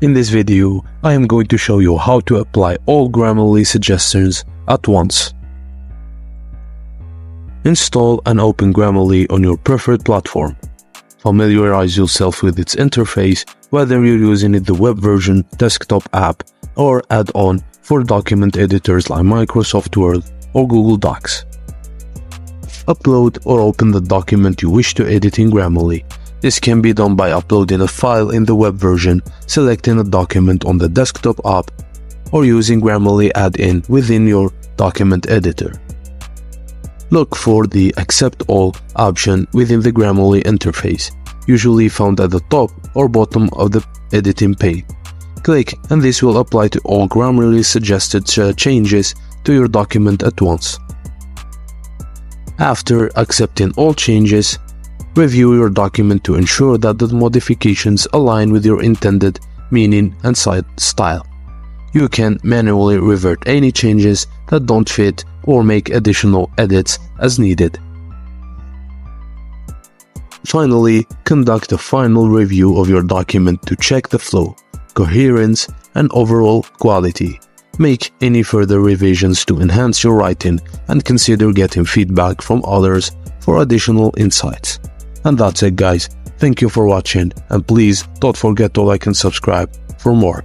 In this video, I am going to show you how to apply all Grammarly suggestions at once. Install and open Grammarly on your preferred platform. Familiarize yourself with its interface, whether you're using the web version, desktop app, or add-on for document editors like Microsoft Word or Google Docs. Upload or open the document you wish to edit in Grammarly. This can be done by uploading a file in the web version, selecting a document on the desktop app, or using Grammarly add-in within your document editor. Look for the Accept All option within the Grammarly interface, usually found at the top or bottom of the editing pane. Click and this will apply to all Grammarly suggested changes to your document at once. After accepting all changes, review your document to ensure that the modifications align with your intended meaning and style. You can manually revert any changes that don't fit or make additional edits as needed. Finally, conduct a final review of your document to check the flow, coherence, and overall quality. Make any further revisions to enhance your writing and consider getting feedback from others for additional insights. And that's it, guys. Thank you for watching, and please don't forget to like and subscribe for more.